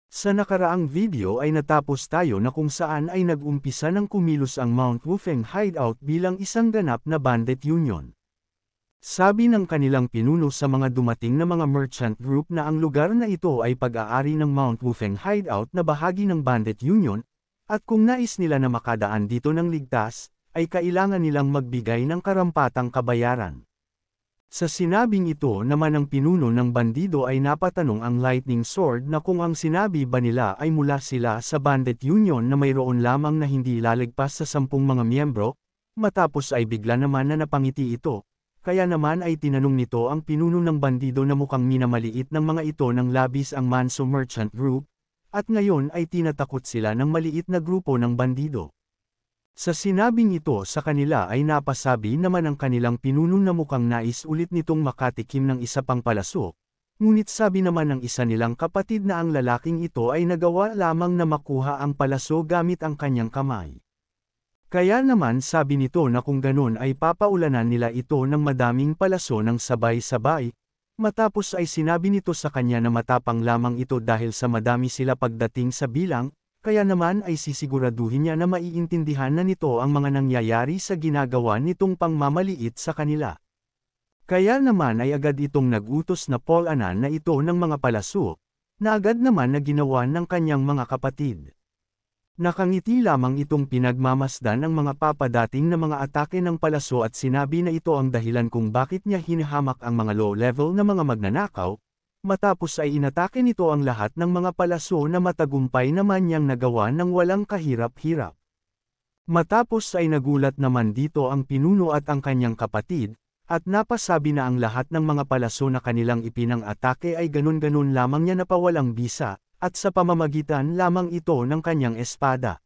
Sa nakaraang video ay natapos tayo na kung saan ay nag-umpisa ng kumilos ang Mount Wufeng Hideout bilang isang ganap na bandit union. Sabi ng kanilang pinuno sa mga dumating na mga merchant group na ang lugar na ito ay pag-aari ng Mount Wufeng Hideout na bahagi ng bandit union, at kung nais nila na makadaan dito ng ligtas, ay kailangan nilang magbigay ng karampatang kabayaran. Sa sinabing ito naman ng pinuno ng bandido ay napatanong ang Lightning Sword na kung ang sinabi ba nila ay mula sila sa Bandit Union na mayroon lamang na hindi lalagpas sa 10 mga miyembro, matapos ay bigla naman na napangiti ito, kaya naman ay tinanong nito ang pinuno ng bandido na mukhang minamaliit ng mga ito ng labis ang Manso Merchant Group, at ngayon ay tinatakot sila ng maliit na grupo ng bandido. Sa sinabing ito sa kanila ay napasabi naman ang kanilang pinuno na mukhang nais ulit nitong makatikim ng isa pang palaso, ngunit sabi naman ng isa nilang kapatid na ang lalaking ito ay nagawa lamang na makuha ang palaso gamit ang kanyang kamay. Kaya naman sabi nito na kung ganun ay papaulanan nila ito ng madaming palaso ng sabay-sabay, matapos ay sinabi nito sa kanya na matapang lamang ito dahil sa madami sila pagdating sa bilang, kaya naman ay sisiguraduhin niya na maiintindihan na nito ang mga nangyayari sa ginagawa nitong pangmamaliit sa kanila. Kaya naman ay agad itong nagutos na polanan na ito ng mga palaso, na agad naman na ginawa ng kanyang mga kapatid. Nakangiti lamang itong pinagmamasdan ang mga papadating na mga atake ng palaso at sinabi na ito ang dahilan kung bakit niya hinahamak ang mga low-level na mga magnanakaw. Matapos ay inatake nito ang lahat ng mga palaso na matagumpay naman niyang nagawa ng walang kahirap-hirap. Matapos ay nagulat naman dito ang pinuno at ang kanyang kapatid, at napasabi na ang lahat ng mga palaso na kanilang ipinang-atake ay ganun-ganun lamang niya napawalang bisa, at sa pamamagitan lamang ito ng kanyang espada.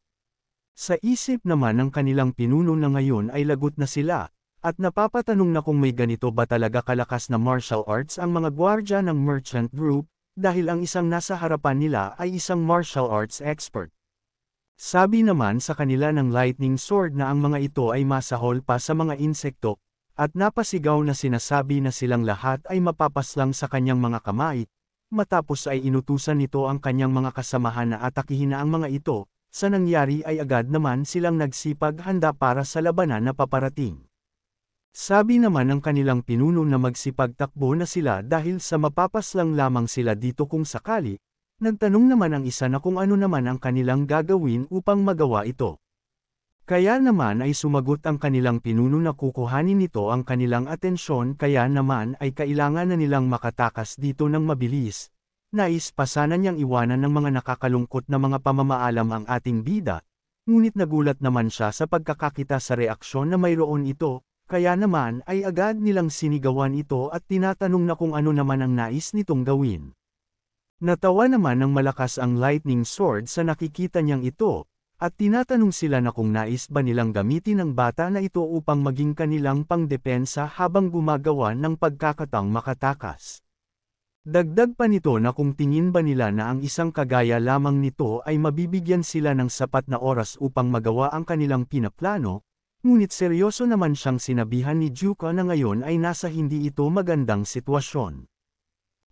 Sa isip naman ng kanilang pinuno na ngayon ay lagot na sila, at napapatanong na kung may ganito ba talaga kalakas na martial arts ang mga gwardya ng merchant group, dahil ang isang nasa harapan nila ay isang martial arts expert. Sabi naman sa kanila ng Lightning Sword na ang mga ito ay masahol pa sa mga insekto, at napasigaw na sinasabi na silang lahat ay mapapaslang sa kanyang mga kamay, matapos ay inutusan nito ang kanyang mga kasamahan na atakihin na ang mga ito, sa nangyari ay agad naman silang nagsipag handa para sa labanan na paparating. Sabi naman ng kanilang pinuno na magsipagtakbo na sila dahil sa mapapaslang lamang sila dito kung sakali, nagtanong naman ang isa na kung ano naman ang kanilang gagawin upang magawa ito. Kaya naman ay sumagot ang kanilang pinuno na kukuhanin nito ang kanilang atensyon kaya naman ay kailangan na nilang makatakas dito ng mabilis. Nais pa sana niyang iwanan ng mga nakakalungkot na mga pamamaalam ang ating bida, ngunit nagulat naman siya sa pagkakakita sa reaksyon na mayroon ito. Kaya naman ay agad nilang sinigawan ito at tinatanong na kung ano naman ang nais nitong gawin. Natawa naman ng malakas ang Lightning Sword sa nakikita niyang ito, at tinatanong sila na kung nais ba nilang gamitin ang bata na ito upang maging kanilang pangdepensa habang gumagawa ng pagkakatang makatakas. Dagdag pa nito na kung tingin ba nila na ang isang kagaya lamang nito ay mabibigyan sila ng sapat na oras upang magawa ang kanilang pinaplano, ngunit seryoso naman siyang sinabihan ni Juka na ngayon ay nasa hindi ito magandang sitwasyon.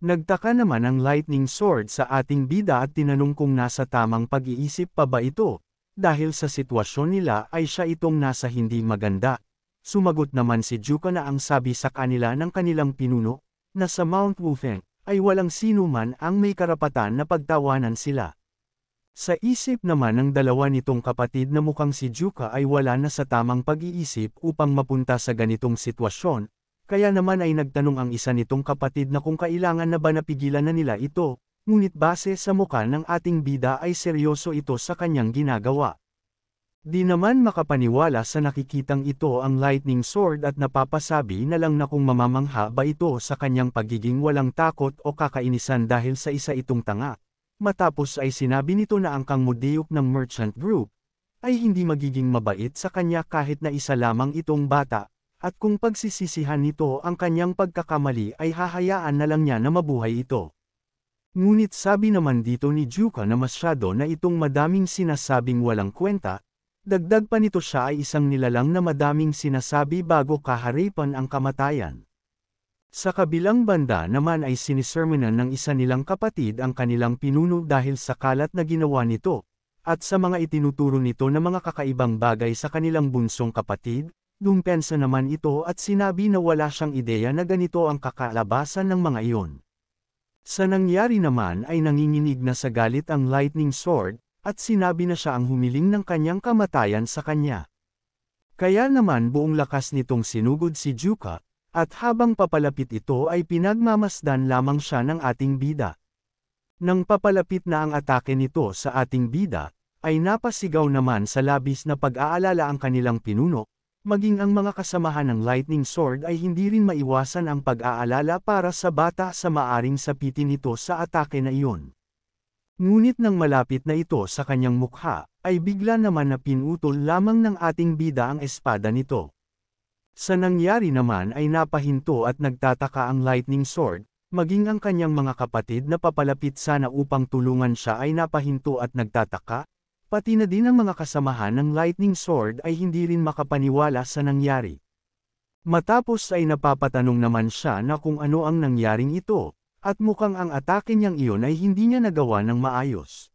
Nagtaka naman ang Lightning Sword sa ating bida at tinanong kung nasa tamang pag-iisip pa ba ito, dahil sa sitwasyon nila ay siya itong nasa hindi maganda. Sumagot naman si Juka na ang sabi sa kanila ng kanilang pinuno, na sa Mount Wufeng, ay walang sino man ang may karapatan na pagtawanan sila. Sa isip naman ng dalawa nitong kapatid na mukhang si Juka ay wala na sa tamang pag-iisip upang mapunta sa ganitong sitwasyon, kaya naman ay nagtanong ang isa nitong kapatid na kung kailangan na ba napigilan na nila ito, ngunit base sa mukha ng ating bida ay seryoso ito sa kanyang ginagawa. Di naman makapaniwala sa nakikitang ito ang Lightning Sword at napapasabi na lang na kung mamamangha ba ito sa kanyang pagiging walang takot o kakainisan dahil sa isa itong tanga. Matapos ay sinabi nito na ang kangmudeyok ng merchant group, ay hindi magiging mabait sa kanya kahit na isa lamang itong bata, at kung pagsisisihan nito ang kanyang pagkakamali ay hahayaan na lang niya na mabuhay ito. Ngunit sabi naman dito ni Juka na masyado na itong madaming sinasabing walang kwenta, dagdag pa nito siya ay isang nilalang na madaming sinasabi bago kaharipan ang kamatayan. Sa kabilang banda naman ay sinisermonan ng isa nilang kapatid ang kanilang pinuno dahil sa kalat na ginawa nito, at sa mga itinuturo nito na mga kakaibang bagay sa kanilang bunsong kapatid. Dumpensa naman ito at sinabi na wala siyang ideya na ganito ang kakalabasan ng mga iyon. Sa nangyari naman ay nanginginig na sa galit ang Lightning Sword, at sinabi na siya ang humiling ng kanyang kamatayan sa kanya. Kaya naman buong lakas nitong sinugod si Juka, at habang papalapit ito ay pinagmamasdan lamang siya ng ating bida. Nang papalapit na ang atake nito sa ating bida, ay napasigaw naman sa labis na pag-aalala ang kanilang pinuno. Maging ang mga kasamahan ng Lightning Sword ay hindi rin maiwasan ang pag-aalala para sa bata sa maaring sapitin nito sa atake na iyon. Ngunit nang malapit na ito sa kanyang mukha, ay bigla naman na pinutol lamang ng ating bida ang espada nito. Sa nangyari naman ay napahinto at nagtataka ang Lightning Sword, maging ang kanyang mga kapatid na papalapit sana upang tulungan siya ay napahinto at nagtataka. Pati na din ang mga kasamahan ng Lightning Sword ay hindi rin makapaniwala sa nangyari. Matapos ay napapatanong naman siya na kung ano ang nangyaring ito, at mukhang ang atake niyang iyon ay hindi niya nagawa ng maayos.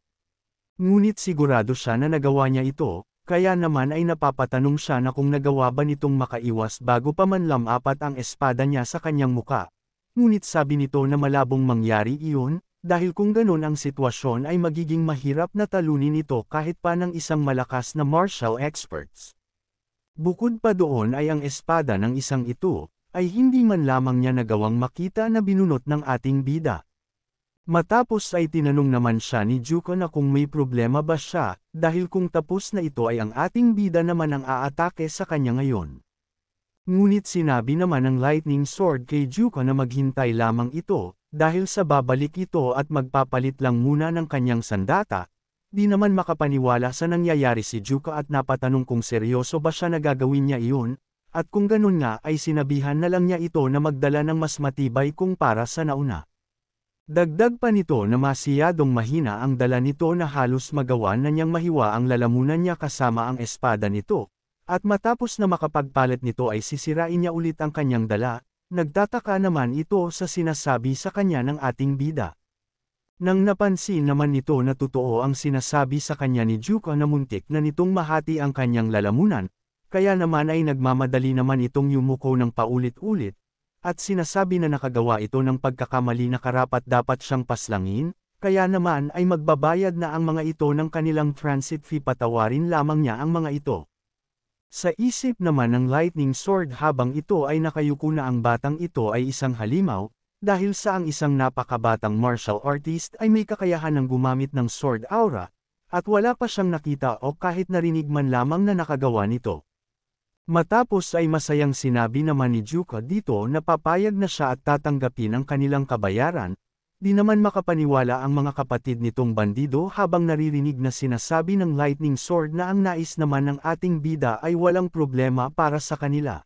Ngunit sigurado siya na nagawa niya ito, kaya naman ay napapatanong siya na kung nagawa ba nitong makaiwas bago pa man lamapat ang espada niya sa kanyang muka. Ngunit sabi nito na malabong mangyari iyon, dahil kung ganun ang sitwasyon ay magiging mahirap na talunin ito kahit pa ng isang malakas na martial experts. Bukod pa doon ay ang espada ng isang ito, ay hindi man lamang niya nagawang makita na binunot ng ating bida. Matapos ay tinanong naman siya ni Juko na kung may problema ba siya, dahil kung tapos na ito ay ang ating bida naman ang aatake sa kanya ngayon. Ngunit sinabi naman ng Lightning Sword kay Juko na maghintay lamang ito, dahil sa babalik ito at magpapalit lang muna ng kanyang sandata. Di naman makapaniwala sa nangyayari si Juko at napatanong kung seryoso ba siya na gagawin niya iyon, at kung ganun nga ay sinabihan na lang niya ito na magdala ng mas matibay kung para sa nauna. Dagdag pa nito na masyadong mahina ang dala nito na halos magawa na niyang mahiwa ang lalamunan niya kasama ang espada nito, at matapos na makapagpalit nito ay sisirain niya ulit ang kanyang dala. Nagtataka naman ito sa sinasabi sa kanya ng ating bida. Nang napansin naman nito na totoo ang sinasabi sa kanya ni Juko na muntik na nitong mahati ang kanyang lalamunan, kaya naman ay nagmamadali naman itong yumuko ng paulit-ulit, at sinasabi na nakagawa ito ng pagkakamali na karapat-dapat siyang paslangin, kaya naman ay magbabayad na ang mga ito ng kanilang transit fee, patawarin lamang niya ang mga ito. Sa isip naman ng Lightning Sword habang ito ay nakayuko na ang batang ito ay isang halimaw, dahil sa ang isang napakabatang martial artist ay may kakayahan ng gumamit ng sword aura, at wala pa siyang nakita o kahit narinig man lamang na nakagawa nito. Matapos ay masayang sinabi naman ni Juko dito na papayag na siya at tatanggapin ang kanilang kabayaran. Di naman makapaniwala ang mga kapatid nitong bandido habang naririnig na sinasabi ng Lightning Sword na ang nais naman ng ating bida ay walang problema para sa kanila.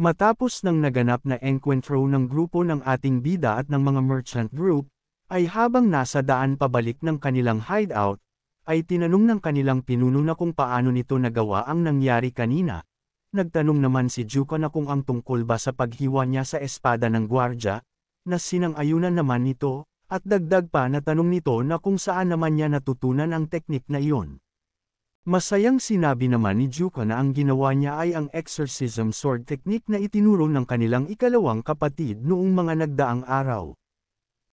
Matapos ng naganap na encuentro ng grupo ng ating bida at ng mga merchant group, ay habang nasa daan pabalik ng kanilang hideout, ay tinanong ng kanilang pinuno na kung paano nito nagawa ang nangyari kanina. Nagtanong naman si Juko na kung ang tungkol ba sa paghiwa niya sa espada ng gwardya, na sinang-ayunan naman nito, at dagdag pa na tanong nito na kung saan naman niya natutunan ang teknik na iyon. Masayang sinabi naman ni Juko na ang ginawa niya ay ang exorcism sword technique na itinuro ng kanilang ikalawang kapatid noong mga nagdaang araw.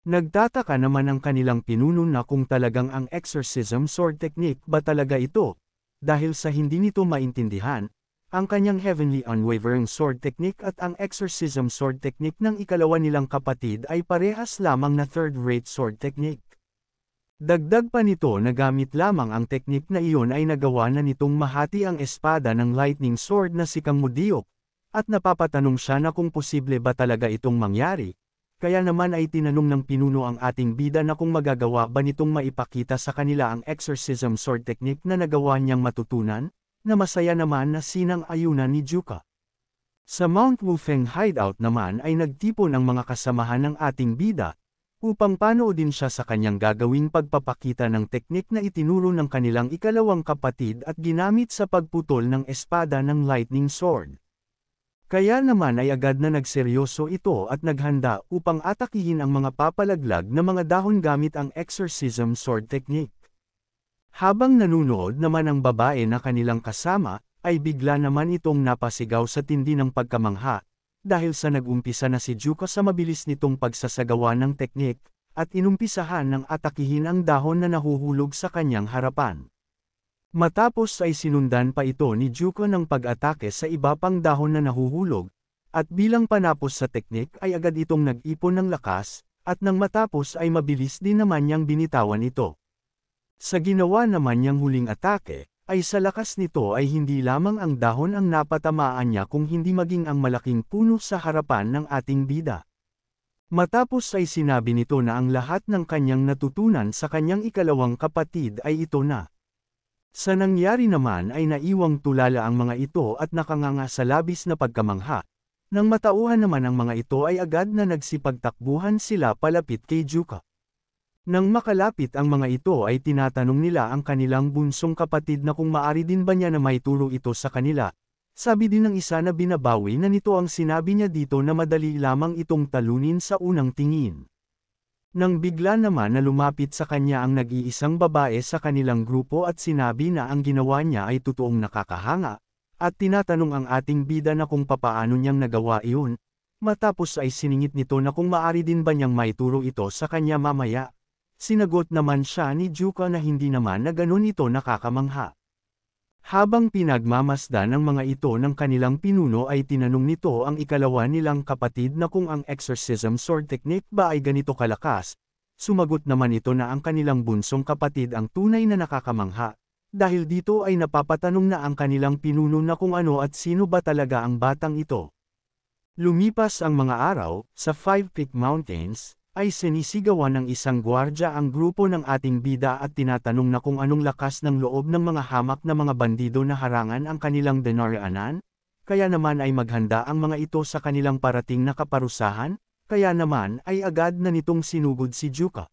Nagtataka naman ang kanilang pinuno na kung talagang ang exorcism sword technique ba talaga ito, dahil sa hindi nito maintindihan, ang kanyang heavenly unwavering sword technique at ang exorcism sword technique ng ikalawa nilang kapatid ay parehas lamang na third-rate sword technique. Dagdag pa nito na gamit lamang ang teknik na iyon ay nagawa na nitong mahati ang espada ng Lightning Sword na si Kang Mudiok, at napapatanong siya na kung posible ba talaga itong mangyari. Kaya naman ay tinanong ng pinuno ang ating bida na kung magagawa ba nitong maipakita sa kanila ang exorcism sword technique na nagawa niyang matutunan, na masaya naman na sinang-ayunan ni Juko. Sa Mount Wufeng hideout naman ay nagtipon ang mga kasamahan ng ating bida, upang panoodin siya sa kanyang gagawing pagpapakita ng teknik na itinuro ng kanilang ikalawang kapatid at ginamit sa pagputol ng espada ng Lightning Sword. Kaya naman ay agad na nagseryoso ito at naghanda upang atakihin ang mga papalaglag na mga dahon gamit ang exorcism sword technique. Habang nanunood naman ang babae na kanilang kasama, ay bigla naman itong napasigaw sa tindi ng pagkamangha, dahil sa nag-umpisa na si Juka sa mabilis nitong pagsasagawa ng teknik, at inumpisahan ng atakihin ang dahon na nahuhulog sa kanyang harapan. Matapos ay sinundan pa ito ni Juka ng pag-atake sa iba pang dahon na nahuhulog, at bilang panapos sa teknik ay agad itong nag-ipon ng lakas, at nang matapos ay mabilis din naman niyang binitawan ito. Sa ginawa naman niyang huling atake, ay sa lakas nito ay hindi lamang ang dahon ang napatamaan niya kung hindi maging ang malaking puno sa harapan ng ating bida. Matapos ay sinabi nito na ang lahat ng kanyang natutunan sa kanyang ikalawang kapatid ay ito na. Sa nangyari naman ay naiwang tulala ang mga ito at nakanganga sa labis na pagkamangha. Nang matauhan naman ang mga ito ay agad na nagsipagtakbuhan sila palapit kay Juka. Nang makalapit ang mga ito ay tinatanong nila ang kanilang bunsong kapatid na kung maari din ba niya na maituro ito sa kanila. Sabi din ng isa na binabawi na nito ang sinabi niya dito na madali lamang itong talunin sa unang tingin. Nang bigla naman na lumapit sa kanya ang nag-iisang babae sa kanilang grupo at sinabi na ang ginawa niya ay totoong nakakahanga, at tinatanong ang ating bida na kung papaano niyang nagawa iyon, matapos ay siningit nito na kung maari din ba niyang maituro ito sa kanya mamaya. Sinagot naman siya ni Juka na hindi naman na ganun ito nakakamangha. Habang pinagmamasdan ng mga ito ng kanilang pinuno ay tinanong nito ang ikalawa nilang kapatid na kung ang exorcism sword technique ba ay ganito kalakas. Sumagot naman ito na ang kanilang bunsong kapatid ang tunay na nakakamangha, dahil dito ay napapatanong na ang kanilang pinuno na kung ano at sino ba talaga ang batang ito. Lumipas ang mga araw, sa Five Peak Mountains, ay sinisigawan ng isang gwardya ang grupo ng ating bida at tinatanong na kung anong lakas ng loob ng mga hamak na mga bandido na harangan ang kanilang dinaraanan, kaya naman ay maghanda ang mga ito sa kanilang parating na kaparusahan, kaya naman ay agad na nitong sinugod si Juka.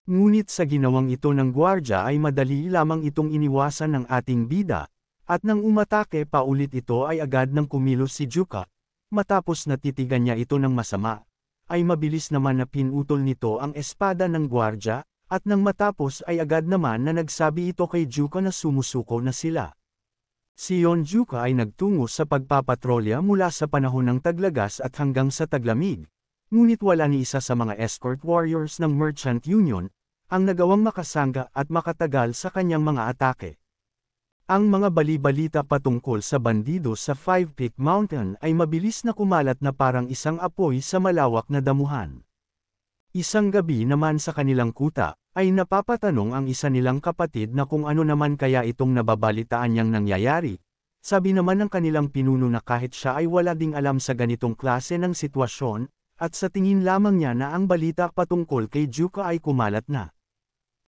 Ngunit sa ginawang ito ng gwardya ay madali lamang itong iniwasan ng ating bida, at nang umatake pa ulit ito ay agad nang kumilos si Juka, matapos natitigan niya ito ng masama. Ay mabilis naman na pinutol nito ang espada ng gwardya, at nang matapos ay agad naman na nagsabi ito kay Juka na sumusuko na sila. Si Yon Juka ay nagtungo sa pagpapatrolya mula sa panahon ng taglagas at hanggang sa taglamig, ngunit wala ni isa sa mga escort warriors ng Merchant Union, ang nagawang makasangga at makatagal sa kanyang mga atake. Ang mga bali-balita patungkol sa bandido sa Five Peak Mountain ay mabilis na kumalat na parang isang apoy sa malawak na damuhan. Isang gabi naman sa kanilang kuta, ay napapatanong ang isa nilang kapatid na kung ano naman kaya itong nababalitaan niyang nangyayari. Sabi naman ng kanilang pinuno na kahit siya ay wala ding alam sa ganitong klase ng sitwasyon, at sa tingin lamang niya na ang balita patungkol kay Juka ay kumalat na.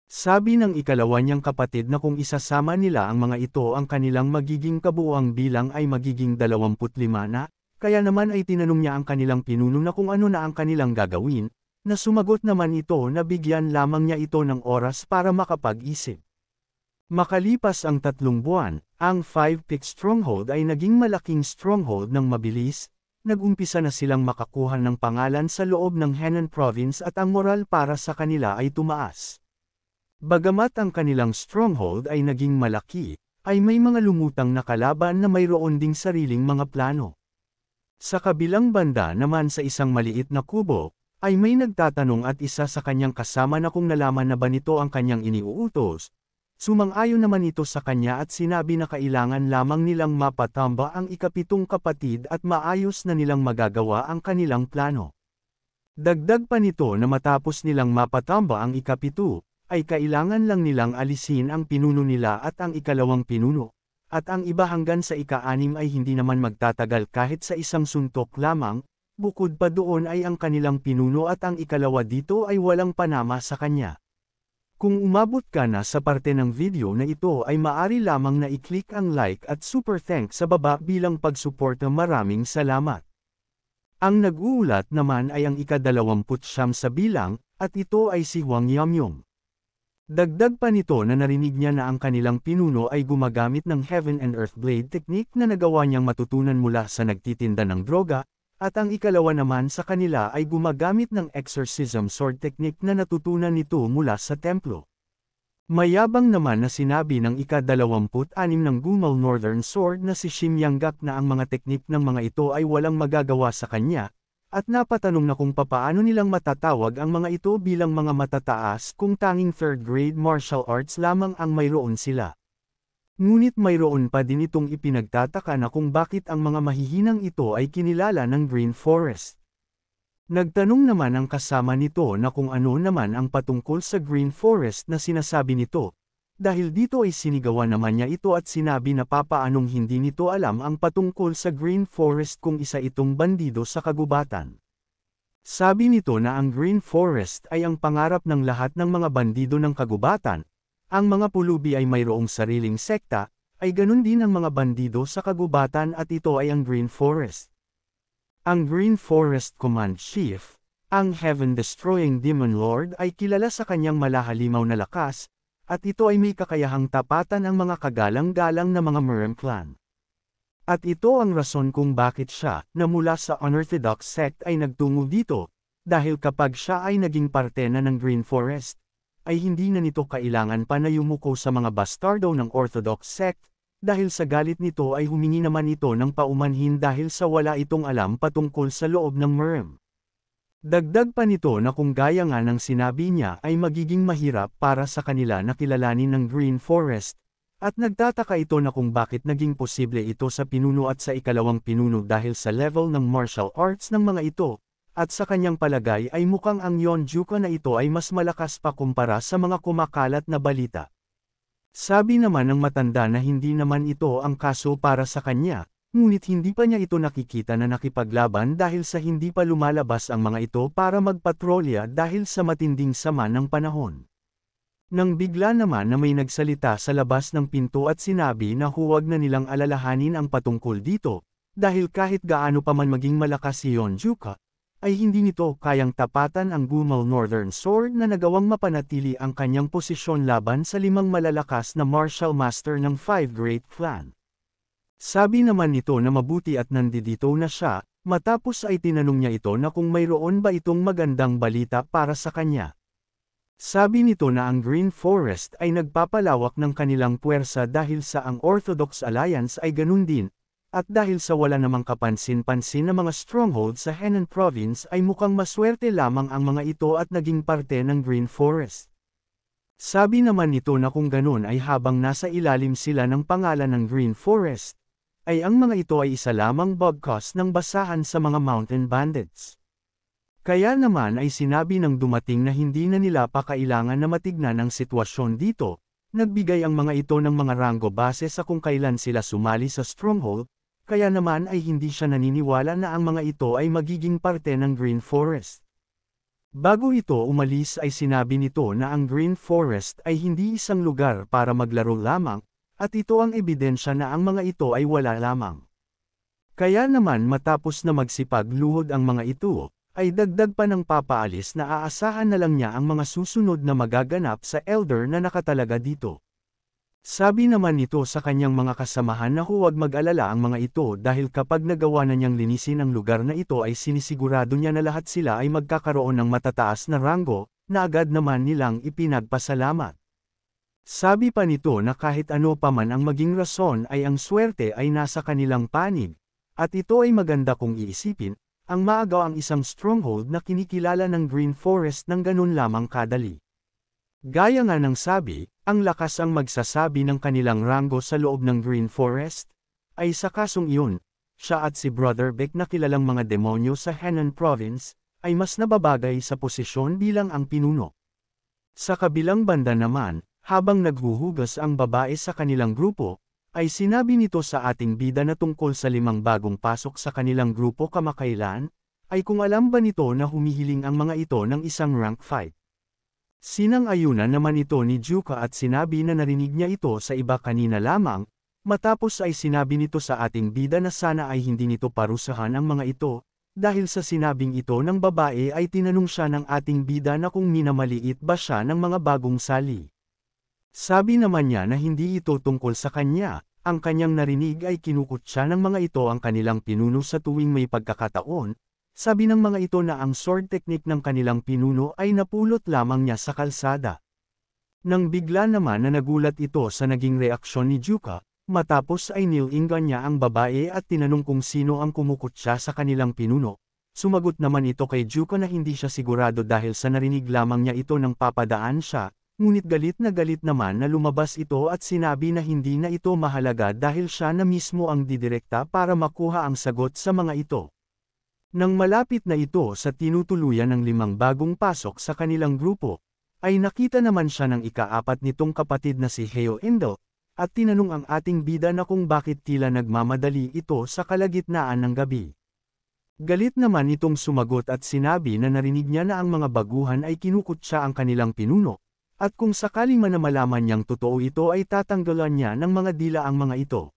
Sabi ng ikalawa niyang kapatid na kung isasama nila ang mga ito ang kanilang magiging kabuuang bilang ay magiging 25 na, kaya naman ay tinanong niya ang kanilang pinuno na kung ano na ang kanilang gagawin, na sumagot naman ito na bigyan lamang niya ito ng oras para makapag-isip. Makalipas ang 3 buwan, ang Five Peak Stronghold ay naging malaking stronghold ng mabilis, nag-umpisa na silang makakuha ng pangalan sa loob ng Henan Province at ang moral para sa kanila ay tumaas. Bagamat ang kanilang stronghold ay naging malaki, ay may mga lumutang na kalaban na mayroon ding sariling mga plano. Sa kabilang banda naman sa isang maliit na kubo, ay may nagtatanong at isa sa kanyang kasama na kung nalaman na ba nito ang kanyang iniuutos. Sumang-ayon naman ito sa kanya at sinabi na kailangan lamang nilang mapatamba ang ikapitong kapatid at maayos na nilang magagawa ang kanilang plano. Dagdag pa nito na matapos nilang mapatamba ang ikapito, ay kailangan lang nilang alisin ang pinuno nila at ang ikalawang pinuno, at ang iba hanggang sa ika-6 ay hindi naman magtatagal kahit sa isang suntok lamang, bukod pa doon ay ang kanilang pinuno at ang ikalawa dito ay walang panama sa kanya. Kung umabot ka na sa parte ng video na ito ay maari lamang na i-click ang like at super thanks sa baba bilang pagsuporta. Maraming salamat. Ang nag-uulat naman ay ang ika-29 sa bilang, at ito ay si Wang Yamyong. Dagdag pa nito na narinig niya na ang kanilang pinuno ay gumagamit ng Heaven and Earth Blade technique na nagawa niyang matutunan mula sa nagtitinda ng droga, at ang ikalawa naman sa kanila ay gumagamit ng Exorcism Sword technique na natutunan nito mula sa templo. Mayabang naman na sinabi ng ika-26 ng Gumal Northern Sword na si Shim Yanggak na ang mga teknik ng mga ito ay walang magagawa sa kanya, at napatanong na kung papaano nilang matatawag ang mga ito bilang mga matataas kung tanging third grade martial arts lamang ang mayroon sila. Ngunit mayroon pa din itong ipinagtataka na kung bakit ang mga mahihinang ito ay kinilala ng Green Forest. Nagtanong naman ang kasama nito na kung ano naman ang patungkol sa Green Forest na sinasabi nito, dahil dito ay sinigawan naman niya ito at sinabi na papaanong hindi nito alam ang patungkol sa Green Forest kung isa itong bandido sa kagubatan. Sabi nito na ang Green Forest ay ang pangarap ng lahat ng mga bandido ng kagubatan, ang mga pulubi ay mayroong sariling sekta, ay ganun din ang mga bandido sa kagubatan at ito ay ang Green Forest. Ang Green Forest Command Chief, ang Heaven-Destroying Demon Lord ay kilala sa kanyang malahalimaw na lakas, at ito ay may kakayahang tapatan ang mga kagalang-galang na mga Murem clan. At ito ang rason kung bakit siya, na mula sa unorthodox sect ay nagtungo dito, dahil kapag siya ay naging parte na ng Green Forest, ay hindi na nito kailangan pa na yumuko sa mga bastardo ng orthodox sect, dahil sa galit nito ay humingi naman ito ng paumanhin dahil sa wala itong alam patungkol sa loob ng Murem. Dagdag pa nito na kung gaya nga ng sinabi niya ay magiging mahirap para sa kanila na kilalanin ng Green Forest, at nagtataka ito na kung bakit naging posible ito sa pinuno at sa ikalawang pinuno dahil sa level ng martial arts ng mga ito, at sa kanyang palagay ay mukhang ang Yonjuka na ito ay mas malakas pa kumpara sa mga kumakalat na balita. Sabi naman ng matanda na hindi naman ito ang kaso para sa kanya, ngunit hindi pa niya ito nakikita na nakipaglaban dahil sa hindi pa lumalabas ang mga ito para magpatrolya dahil sa matinding sama ng panahon. Nang bigla naman na may nagsalita sa labas ng pinto at sinabi na huwag na nilang alalahanin ang patungkol dito, dahil kahit gaano pa man maging malakas si Yonjuka, ay hindi nito kayang tapatan ang Gumal Northern Sword na nagawang mapanatili ang kanyang posisyon laban sa 5 malalakas na martial master ng 5 Great Clan. Sabi naman nito na mabuti at nandito na siya, matapos ay tinanong niya ito na kung mayroon ba itong magandang balita para sa kanya. Sabi nito na ang Green Forest ay nagpapalawak ng kanilang puwersa dahil sa ang Orthodox Alliance ay ganun din, at dahil sa wala namang kapansin-pansin na mga stronghold sa Henan Province ay mukhang maswerte lamang ang mga ito at naging parte ng Green Forest. Sabi naman nito na kung ganun ay habang nasa ilalim sila ng pangalan ng Green Forest, ay ang mga ito ay isa lamang bugcause ng basahan sa mga mountain bandits. Kaya naman ay sinabi ng dumating na hindi na nila pa kailangan na matignan ang sitwasyon dito, nagbigay ang mga ito ng mga ranggo base sa kung kailan sila sumali sa stronghold, kaya naman ay hindi siya naniniwala na ang mga ito ay magiging parte ng Green Forest. Bago ito umalis ay sinabi nito na ang Green Forest ay hindi isang lugar para maglaro lamang, at ito ang ebidensya na ang mga ito ay wala lamang. Kaya naman matapos na magsipagluhod ang mga ito, ay dagdag pa ng papaalis na aasahan na lang niya ang mga susunod na magaganap sa elder na nakatalaga dito. Sabi naman nito sa kanyang mga kasamahan na huwag mag-alala ang mga ito dahil kapag nagawa na niyang linisin ang lugar na ito ay sinisigurado niya na lahat sila ay magkakaroon ng matataas na ranggo, na agad naman nilang ipinagpasalamat. Sabi pa nito na kahit ano pa man ang maging rason ay ang swerte ay nasa kanilang panig, at ito ay maganda kung iisipin, ang maagaw ang isang stronghold na kinikilala ng Green Forest ng ganun lamang kadali. Gaya nga ng sabi, ang lakas ang magsasabi ng kanilang ranggo sa loob ng Green Forest, ay sa kasong iyon, siya at si Brother Beck na kilalang mga demonyo sa Henan Province, ay mas nababagay sa posisyon bilang ang pinuno. Sa kabilang banda naman, habang naghuhugas ang babae sa kanilang grupo, ay sinabi nito sa ating bida na tungkol sa 5 bagong pasok sa kanilang grupo kamakailan, ay kung alam ba nito na humihiling ang mga ito ng isang rank fight. Sinang-ayunan naman ito ni Juka at sinabi na narinig niya ito sa iba kanina lamang, matapos ay sinabi nito sa ating bida na sana ay hindi nito parusahan ang mga ito, dahil sa sinabing ito ng babae ay tinanong siya ng ating bida na kung minamaliit ba siya ng mga bagong sali. Sabi naman niya na hindi ito tungkol sa kanya, ang kanyang narinig ay kinukutya ng mga ito ang kanilang pinuno sa tuwing may pagkakataon. Sabi ng mga ito na ang sword technique ng kanilang pinuno ay napulot lamang niya sa kalsada. Nang bigla naman na nagulat ito sa naging reaksyon ni Juka, matapos ay nilingan niya ang babae at tinanong kung sino ang kumukutya sa kanilang pinuno. Sumagot naman ito kay Juka na hindi siya sigurado dahil sa narinig lamang niya ito nang papadaan siya, ngunit galit naman na lumabas ito at sinabi na hindi na ito mahalaga dahil siya na mismo ang didirekta para makuha ang sagot sa mga ito. Nang malapit na ito sa tinutuluyan ng 5 bagong pasok sa kanilang grupo, ay nakita naman siya ng ika-4 nitong kapatid na si Heo Indo, at tinanong ang ating bida na kung bakit tila nagmamadali ito sa kalagitnaan ng gabi. Galit naman itong sumagot at sinabi na narinig niya na ang mga baguhan ay kinukutya ang kanilang pinuno, at kung sakaling man na malaman niyang totoo ito ay tatanggalan niya ng mga dila ang mga ito.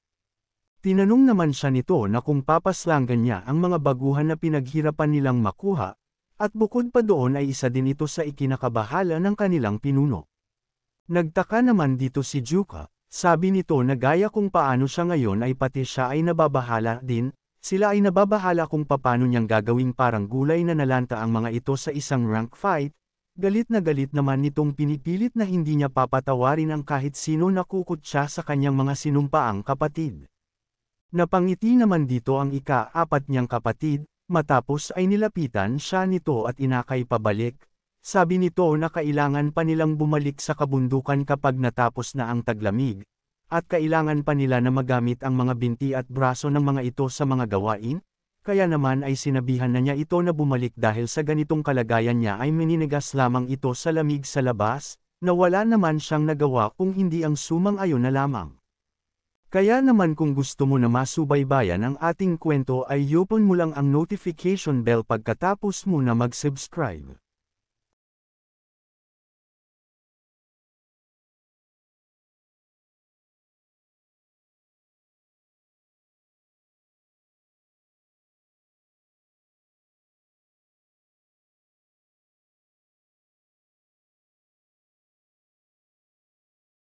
Tinanong naman siya nito na kung papaslangan niya ang mga baguhan na pinaghirapan nilang makuha, at bukod pa doon ay isa din ito sa ikinakabahala ng kanilang pinuno. Nagtaka naman dito si Juka, sabi nito na gaya kung paano siya ngayon ay pati siya ay nababahala din, sila ay nababahala kung paano niyang gagawing parang gulay na nalanta ang mga ito sa isang rank fight. Galit naman nitong pinipilit na hindi niya papatawarin ang kahit sino na kukutya sa kanyang mga sinumpaang kapatid. Napangiti naman dito ang ika-4 niyang kapatid, matapos ay nilapitan siya nito at inakay pabalik. Sabi nito na kailangan pa nilang bumalik sa kabundukan kapag natapos na ang taglamig, at kailangan pa nila na magamit ang mga binti at braso ng mga ito sa mga gawain. Kaya naman ay sinabihan na niya ito na bumalik dahil sa ganitong kalagayan niya ay mininigas lamang ito sa lamig sa labas, na wala naman siyang nagawa kung hindi ang sumang-ayon na lamang. Kaya naman kung gusto mo na masubaybayan ang ating kwento ay i-open mo lang ang notification bell pagkatapos mo na mag-subscribe.